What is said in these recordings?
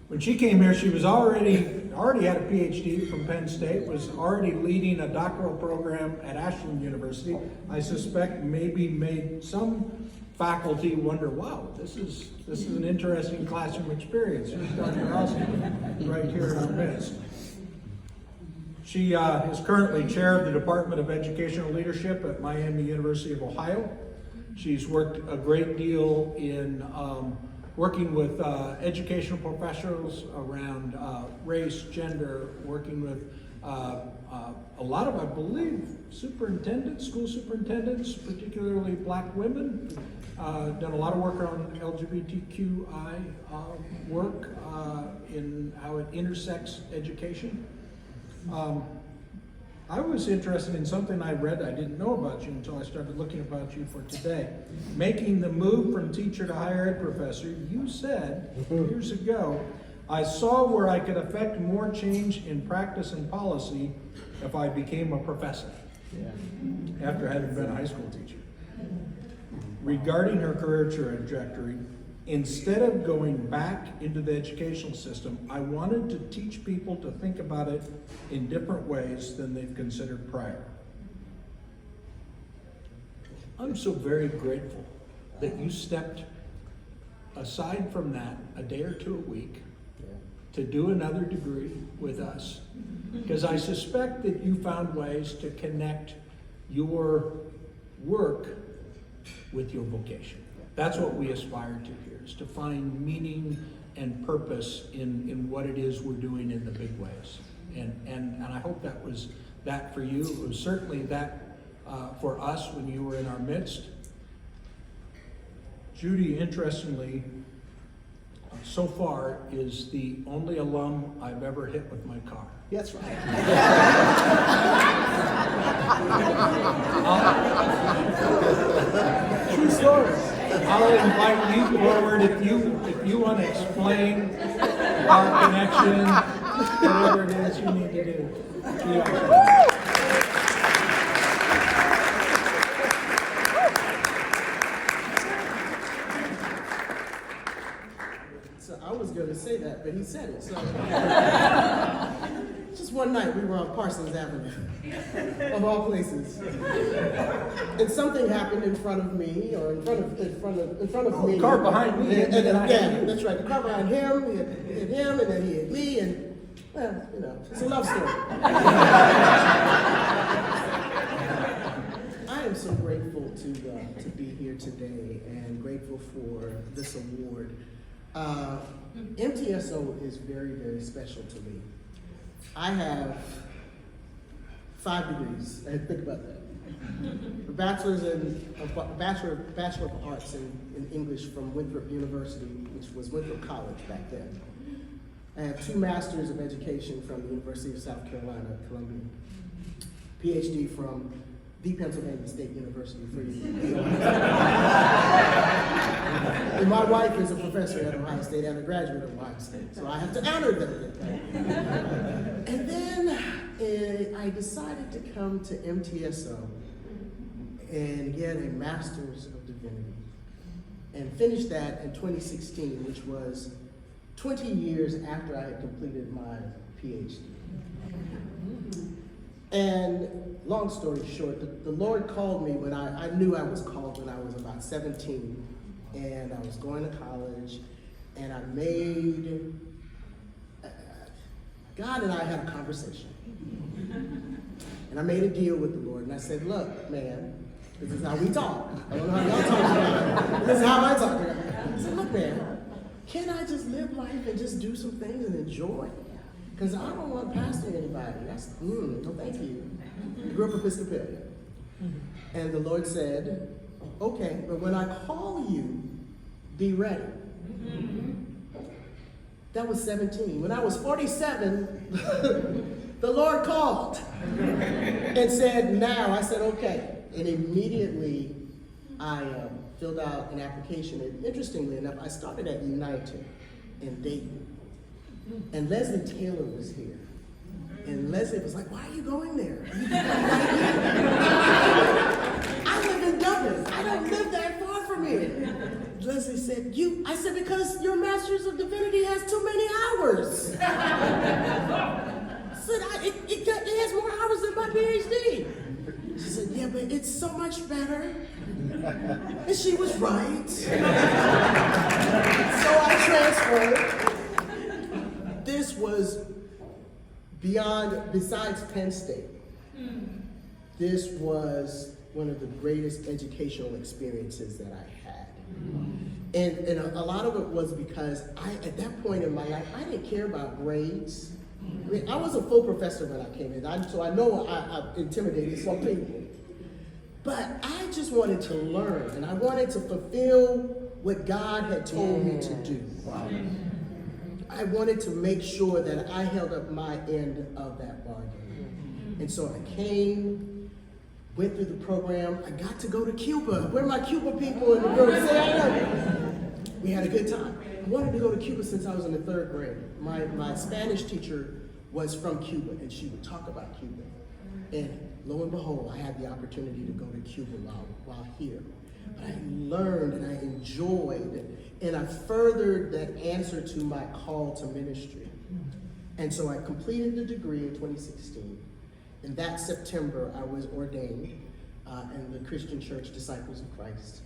When she came here, she was already had a PhD from Penn State, was already leading a doctoral program at Alston University. I suspect maybe made some faculty wonder, wow, this is an interesting classroom experience. Here's Dr. Alston right here in our midst. She is currently chair of the Department of Educational Leadership at Miami University of Ohio. She's worked a great deal in working with educational professionals around race, gender, working with a lot of, I believe, school superintendents, particularly black women. Done a lot of work on LGBTQI work in how it intersects education. I was interested in something I read I didn't know about you until I started looking about you for today. Making the move from teacher to higher ed professor, you said years ago, I saw where I could affect more change in practice and policy if I became a professor, after having been a high school teacher. Regarding her career trajectory, instead of going back into the educational system, I wanted to teach people to think about it in different ways than they've considered prior. I'm so very grateful that you stepped aside from that a day or two a week to do another degree with us, because I suspect that you found ways to connect your work with your vocation. That's what we aspire to here, is to find meaning and purpose in what it is we're doing in the big ways. And I hope that was that for you. It was certainly that for us when you were in our midst. Judy, interestingly, so far is the only alum I've ever hit with my car. That's right. True story. I'll invite you forward if you want to explain our connection, whatever it is you need to do. Yeah. So I was going to say that, but he said it. So just one night we were on Parsons Avenue, of all places, and something happened in front of me, or in front of me. The car behind me, and then that's right. The car behind him, he hit him, and then he hit me, and well, you know, it's a love story. I am so grateful to be here today, and grateful for this award. MTSO is very, very special to me. I have 5 degrees. Think about that. A Bachelor of Arts in English from Winthrop University, which was Winthrop College back then. I have 2 Masters of Education from the University of South Carolina, Columbia. PhD from the Pennsylvania State University for you. And my wife is a professor at Ohio State and a graduate of Ohio State, so I have to honor them. And then I decided to come to MTSO and get a Master's of Divinity, and finish that in 2016, which was 20 years after I had completed my PhD. And long story short, the Lord called me when I knew I was called when I was about 17, and I was going to college, and I made, God and I had a conversation. And I made a deal with the Lord, and I said, look, man, this is how we talk. I don't know how y'all talk about it. This is how I talk about it. I said, look, man, can I just live life and just do some things and enjoy? Because I don't want to pastor anybody. That's, no thank you. I grew up Episcopalian. And the Lord said, okay, but when I call you, be ready. That was 17. When I was 47, the Lord called and said, now. I said, okay. And immediately I filled out an application. And interestingly enough, I started at United in Dayton. And Leslie Taylor was here. And Leslie was like, why are you going there? I live in Dublin. I don't live that far from here. Leslie said, I said, because your Master's of Divinity has too many so much better. And she was right. So I transferred. This was besides Penn State, this was one of the greatest educational experiences that I had. And a lot of it was because at that point in my life, I didn't care about grades. I mean, I was a full professor when I came in, so I know I intimidated some people. But I just wanted to learn, and I wanted to fulfill what God had told me to do. Wow. I wanted to make sure that I held up my end of that bargain. And so I came, went through the program. I got to go to Cuba. Where are my Cuba people in the room? Say I love you. We had a good time. I wanted to go to Cuba since I was in the 3rd grade. My Spanish teacher was from Cuba, and she would talk about Cuba. And lo and behold, I had the opportunity to go to Cuba while here. But I learned and I enjoyed, and I furthered that answer to my call to ministry. And so I completed the degree in 2016. And that September, I was ordained in the Christian Church Disciples of Christ.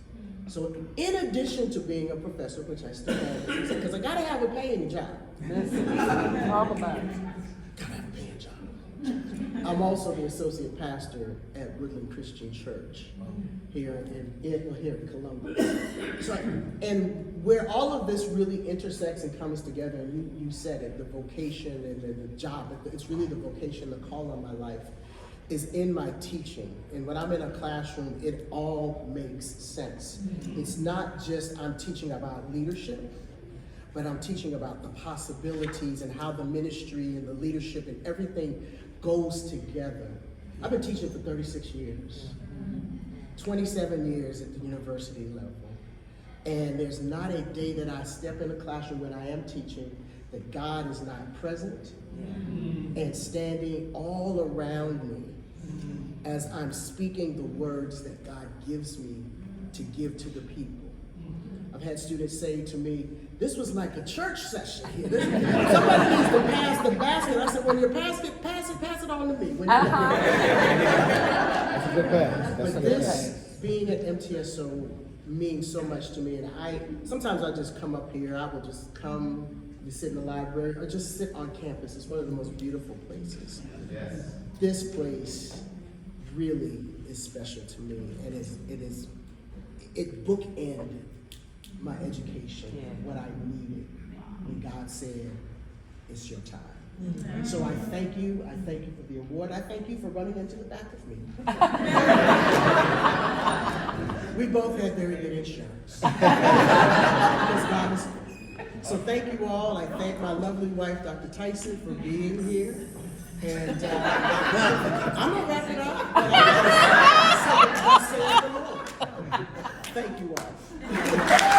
So in addition to being a professor, which I still am, because I gotta have a paying job. Talk about it. Gotta have a paying job. I'm also the associate pastor at Woodland Christian Church here in Columbus. So, and where all of this really intersects and comes together, and you said it, the vocation and the job, it's really the vocation, the call on my life, is in my teaching. And when I'm in a classroom, it all makes sense. It's not just I'm teaching about leadership, but I'm teaching about the possibilities and how the ministry and the leadership and everything goes together. I've been teaching for 36 years, 27 years at the university level. And there's not a day that I step in a classroom when I am teaching that God is not present and standing all around me as I'm speaking the words that God gives me to give to the people. I've had students say to me, this was like a church session here. Somebody needs to pass the basket. I said, when you pass it on to me. When That's a good pass. But this, being at MTSO, means so much to me. And sometimes I just come up here. I will just come, sit in the library, or just sit on campus. It's one of the most beautiful places. Yes. This place really is special to me, and it bookended my education, what I needed when God said, it's your time. Mm-hmm. So I thank you for the award. I thank you for running into the back of me. We both had very good insurance. Because God is good. So thank you all. I thank my lovely wife, Dr. Tyson, for being here. And I'm gonna wrap it up. But I'll say it for the Lord. Thank you all.